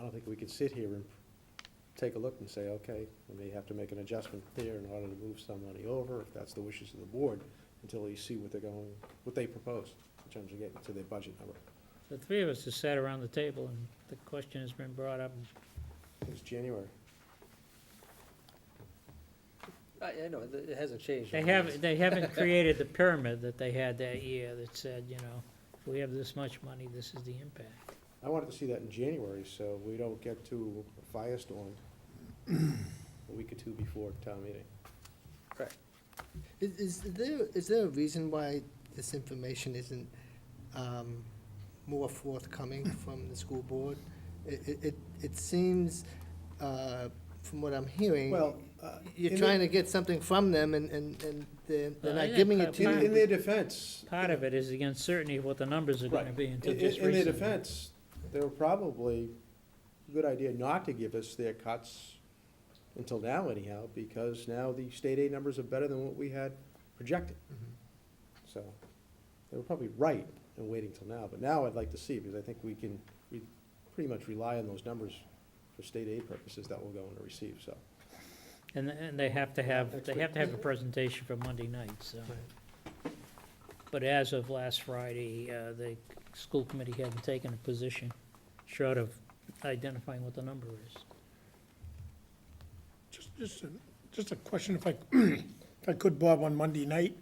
don't think we could sit here and take a look and say, okay, we may have to make an adjustment there in order to move some money over, if that's the wishes of the board, until you see what they propose in terms of getting to their budget number. The three of us have sat around the table, and the question has been brought up. It's January. I know, it hasn't changed. They haven't created the pyramid that they had that year that said, you know, if we have this much money, this is the impact. I wanted to see that in January, so we don't get to a firestorm a week or two before town meeting. Is there a reason why this information isn't more forthcoming from the school board? It seems, from what I'm hearing, Well, you're trying to get something from them and they're not giving it to in you. their defense. Part of it is the uncertainty of what the numbers are gonna Right. be until In just their recently. defense, they were probably a good idea not to give us their cuts until now anyhow, because now the state aid numbers are better than what we had projected. Mhm. So they were probably right in waiting till now, but now I'd like to see, because I think we pretty much rely on those numbers for state aid purposes that we're going to receive, so. And they have to have a presentation for Monday night, so. But as of last Friday, the school committee hadn't taken a position short of identifying what the number is. Just a question, if I could, Bob, on Monday night.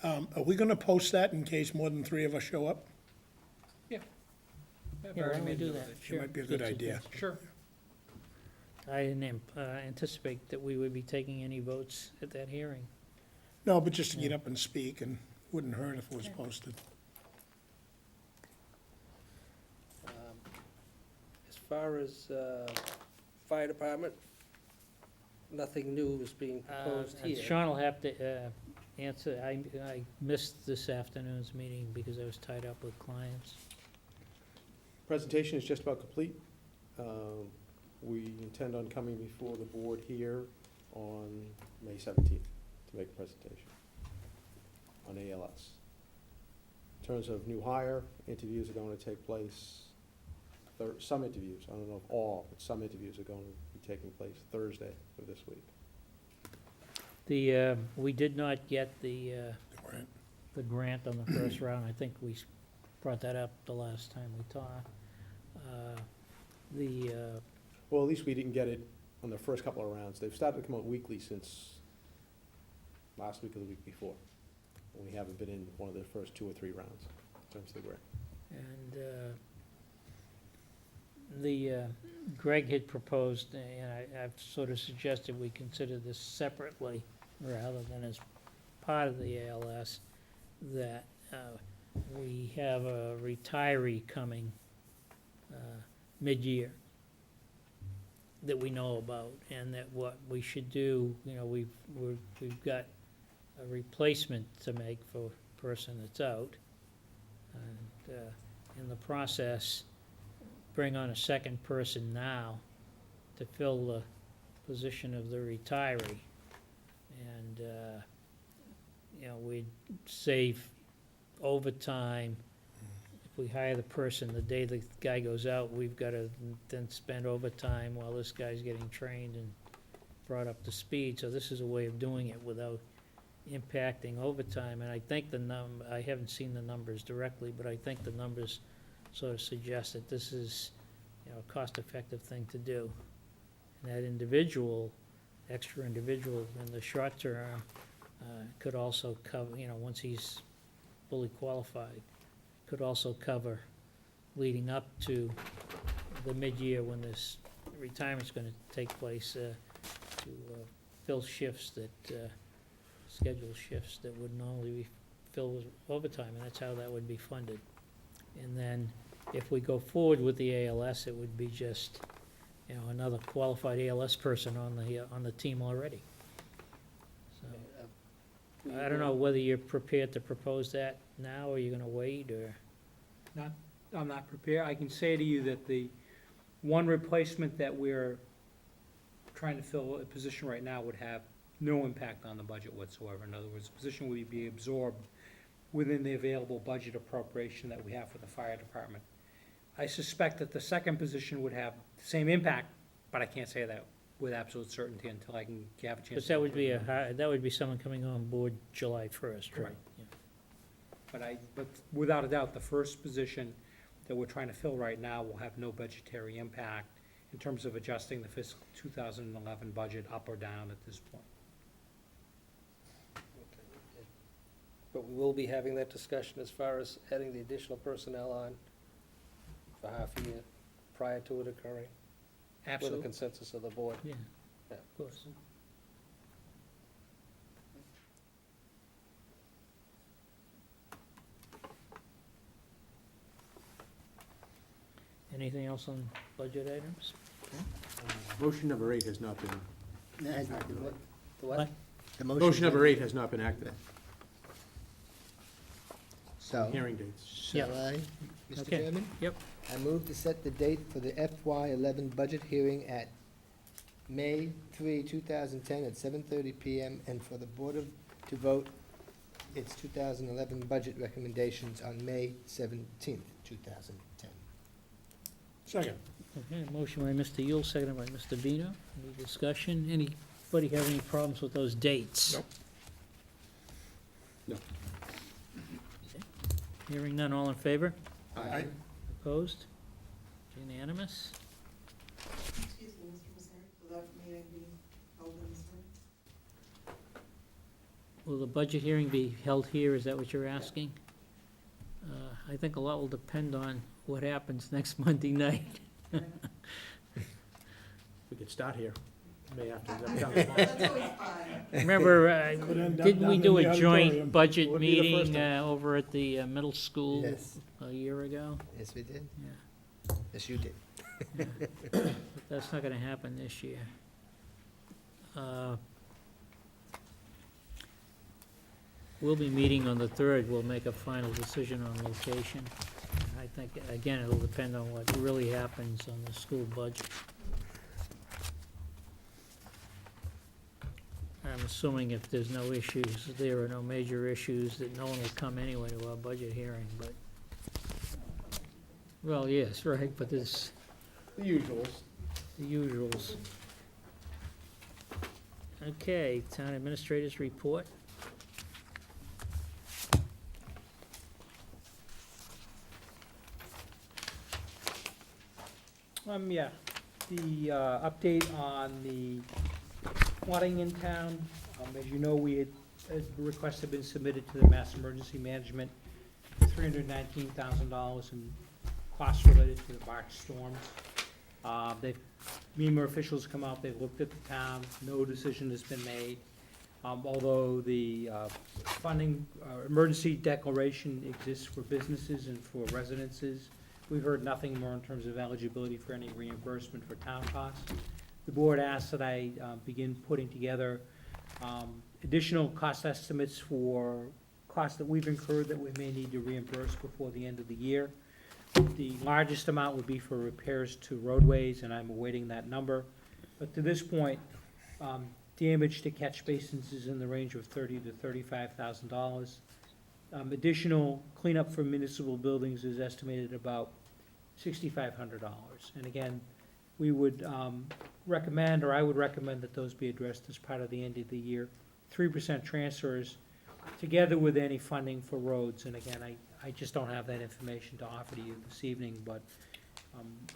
Are we gonna post that in case more than three of us show up? Yeah, why don't we do that? It Sure. might be a good idea. Sure. I didn't anticipate that we would be taking any votes at that hearing. No, but just to get up and speak, and wouldn't hurt if it was posted. As far as fire department, nothing new is being proposed here. Sean will have to answer. I missed this afternoon's meeting because I was tied up with clients. Presentation is just about complete. We intend on coming before the board here on May 17th to make a presentation on ALS. In terms of new hire, interviews are going to take place, some interviews, I don't know if all, but some interviews are going to be taking place Thursday of this week. We did not get the grant on the first round. I think we brought that up the last time we talked. Well, at least we didn't get it on the first couple of rounds. They've started to come out weekly since last week or the week before. And we haven't been in one of the first 2 or 3 rounds in terms of the grant. And Greg had proposed, and I've sort of suggested we consider this separately rather than as part of the ALS, that we have a retiree coming mid-year that we know about, and that what we should do, you know, we've got a replacement to make for a person that's out. And in the process, bring on a second person now to fill the position of the retiree. And, you know, we'd save overtime. If we hire the person the day the guy goes out, we've got to then spend overtime while this guy's getting trained and brought up to speed. So this is a way of doing it without impacting overtime. And I think I haven't seen the numbers directly, but I think the numbers sort of suggest that this is, you know, a cost-effective thing to do. And that extra individual in the short term could also cover, you know, once he's fully qualified, could also cover leading up to the mid-year when this retirement's gonna take place, to fill shifts that, scheduled shifts that would normally be filled with overtime, and that's how that would be funded. And then, if we go forward with the ALS, it would be just, you know, another qualified ALS person on the team already. So, I don't know whether you're prepared to propose that now, or you're gonna wait, or? I'm not prepared. I can say to you that the one replacement that we're trying to fill a position right now would have no impact on the budget whatsoever. In other words, the position would be absorbed within the available budget appropriation that we have for the fire department. I suspect that the second position would have the same impact, but I can't say that with absolute certainty until I can have a chance. But to that go would through be it. that would be someone coming on board July 1st, right? Right. Yeah. But without a doubt, the first position that we're trying to fill right now will have no budgetary impact in terms of adjusting the fiscal 2011 budget up or down at this point. But we will be having that discussion as far as adding the additional personnel on for half a year prior to it occurring, with a Absolutely. consensus of the board. Yeah, Yeah. of course. Anything else on budget items? Motion number 8 has not been, The what? What? The motion number 8 has not been acted on, So, hearing dates. Yeah. shall I, Mr. Okay. Chairman? Yep. I move to set the date for the FY11 budget hearing at May 3, 2010 at 7:30 PM, and for the Board to vote its 2011 budget recommendations on May 17th, 2010. Second. Okay, motion by Mr. Yule, seconded by Mr. Vino. Any discussion? Anybody have any problems with those dates? Nope. No. Okay. Hearing none, all in favor? Aye. Opposed? Unanimous? Excuse me, Mr. Messeri, without meeting being held in this room? Will the budget hearing be held here? Is that what you're asking? I think a lot will depend on what happens next Monday night. We could start here, May after the That's always fine. Remember, Would end up didn't we down do in a the joint auditorium. budget Would be the first meeting time. over at the middle school Yes, a year ago? yes, we did. Yeah. Yes, you did. But that's not gonna happen this year. We'll be meeting on the 3rd, we'll make a final decision on location. I think, again, it'll depend on what really happens on the school budget. I'm assuming if there's no issues, there are no major issues, that no one will come anyway to our budget hearing, but, well, yes, right, but there's The usuals. the usuals. Okay, town administrators report. Yeah, the update on the flooding in town, as you know, a request had been submitted to the Mass Emergency Management, $319,000 in costs related to the March storms. MEMA officials come out, they've looked at the town, no decision has been made. Although the funding, emergency declaration exists for businesses and for residences, we've heard nothing more in terms of eligibility for any reimbursement for town costs. The board asked that I begin putting together additional cost estimates for costs that we've incurred that we may need to reimburse before the end of the year. The largest amount would be for repairs to roadways, and I'm awaiting that number. But to this point, damage to catch basins is in the range of $30,000 to $35,000. Additional cleanup for municipal buildings is estimated about $6,500. And again, we would recommend, or I would recommend that those be addressed as part of the end of the year. 3% transfers, together with any funding for roads. And again, I just don't have that information to offer to you this evening, but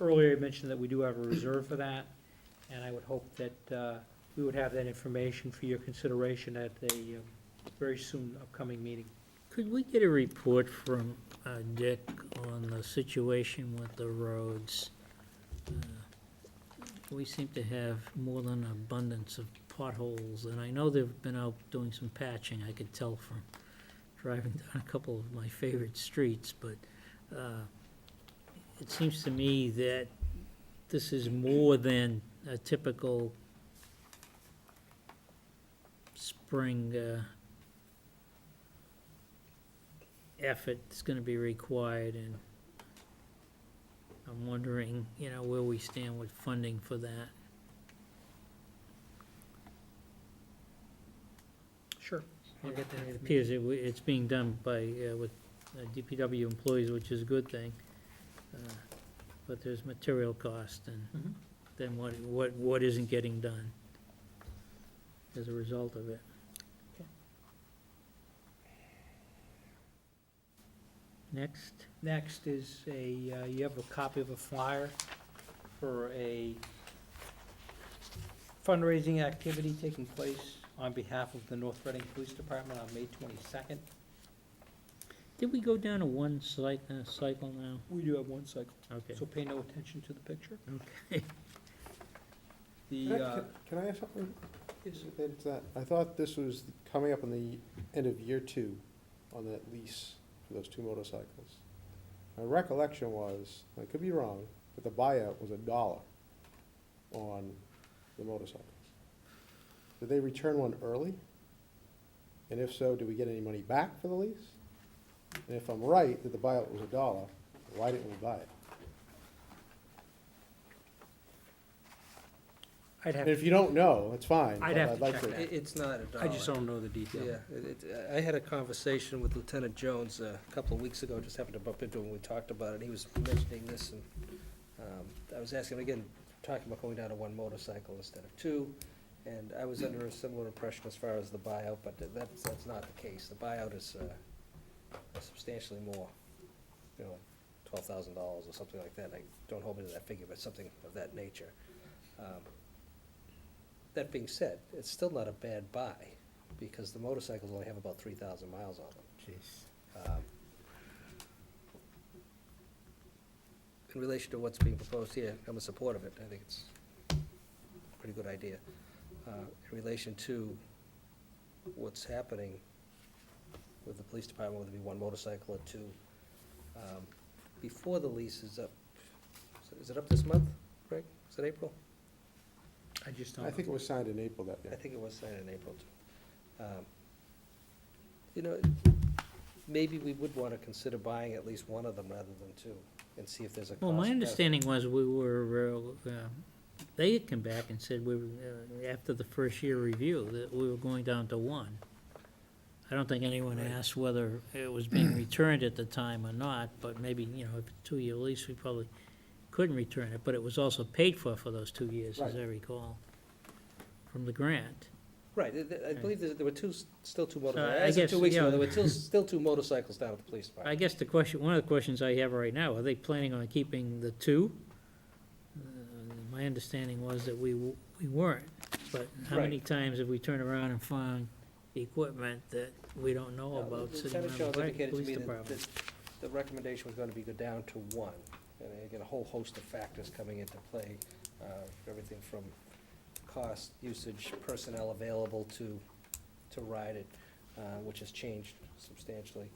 earlier I mentioned that we do have a reserve for that, and I would hope that we would have that information for your consideration at a very soon upcoming meeting. Could we get a report from Dick on the situation with the roads? We seem to have more than an abundance of potholes, and I know they've been out doing some patching, I could tell from driving down a couple of my favorite streets, but it seems to me that this is more than a typical spring effort that's gonna be required, and I'm wondering, where we stand with funding for that. Sure. I'll get that It information. appears it's being done by, with DPW employees, which is a good thing. but there's material cost and Mhm. then what isn't getting done as a result of it. Next, Next is you have a copy of a flyer for a fundraising activity taking place on behalf of the North Reading Police Department on May 22nd. did we go down to one cycle now? We do have one cycle, Okay. so pay no attention to the picture. Okay. Can I ask something related to that? I thought this was coming up on the end of year 2 on that lease for those 2 motorcycles. My recollection was, I could be wrong, but the buyout was $1 on the motorcycles. Did they return one early? And if so, do we get any money back for the lease? And if I'm right, that the buyout was $1, why didn't we buy it? I'd have, And if you don't know, it's fine. I'd but have to like check that. It's not a dollar. I just don't know the detail. Yeah, I had a conversation with Lieutenant Jones a couple of weeks ago, just happened to bump into him when we talked about it, he was mentioning this, and I was asking him again, talking about going down to 1 motorcycle instead of 2, and I was under a similar impression as far as the buyout, but that's not the case. The buyout is substantially more, you know, $12,000 or something like that. I don't hold me to that figure, but something of that nature. That being said, it's still not a bad buy, because the motorcycles only have about 3,000 miles on them. Jeez. In relation to what's being proposed here, I'm in support of it. I think it's a pretty good idea. In relation to what's happening with the police department, whether it be 1 motorcycle or 2, before the lease is up, is it up this month, Greg? Is it April? I just don't. I think it was signed in April that year. I think it was signed in April, too. You know, maybe we would want to consider buying at least 1 of them rather than 2, and see if there's a cost. Well, my benefit. understanding was we were, they had come back and said we were, after the first year review, that we were going down to 1. I don't think anyone Right. asked whether it was being returned at the time or not, but maybe, you know, if it's a 2-year lease, we probably couldn't return it, but it was also paid for those 2 years, as I recall, from the grant. Right, I believe there were still 2 motorcycles. I As of guess, 2 weeks you ago, know- there were still 2 motorcycles down at the police I department. guess the question, one of the questions I have right now, are they planning on keeping the 2? My understanding was that we weren't, but how many Right. times have we turned around and found equipment that we don't know about sitting around Lieutenant the Jones indicated to police me department? that the recommendation was going to be go down to 1. And again, a whole host of factors coming into play, everything from cost, usage, personnel available to ride it, which has changed substantially.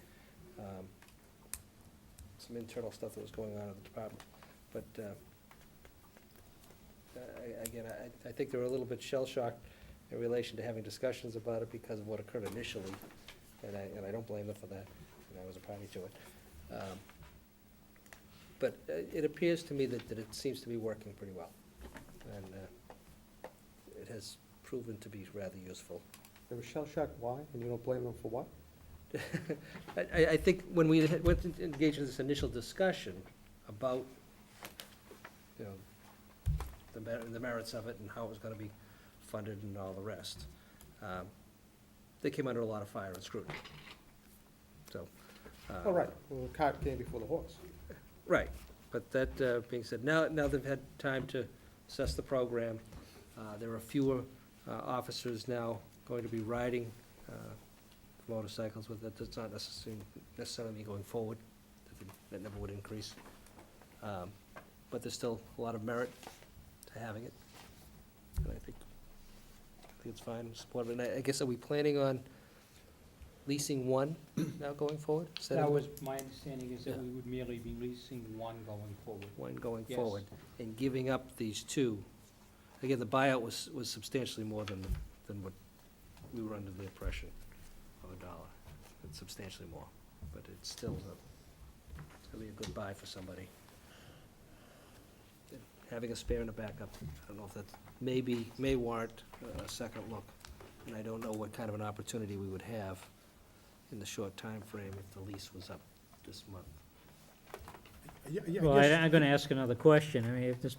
Some internal stuff that was going on in the department. But again, I think they were a little bit shell-shocked in relation to having discussions about it because of what occurred initially, and I don't blame them for that, and I was a party to it. But it appears to me that it seems to be working pretty well, and it has proven to be rather useful. They were shell-shocked, why? And you don't blame them for what? I think when we went to engage in this initial discussion about, you know, the merits of it and how it was gonna be funded and all the rest, they came under a lot of fire and scrutiny. So. Oh, right, well, the cart came before the horse. Right, but that being said, now they've had time to assess the program. There are fewer officers now going to be riding motorcycles with it. That's not necessarily me going forward. That never would increase. But there's still a lot of merit to having it. And I think it's fine, I'm supportive. And I guess, are we planning on leasing 1 now going forward? instead of That was, my understanding is that Yeah. we would merely be leasing 1 going forward. 1 going Yes. forward, and giving up these 2. Again, the buyout was substantially more than what we were under the impression of $1. It's substantially more, but it's still gonna be a good buy for somebody. Having a spare and a backup, I don't know if that may warrant a second look, and I don't know what kind of an opportunity we would have in the short time frame if the lease was up this month. Yeah, Well, guess- I'm gonna ask another question. I mean, if this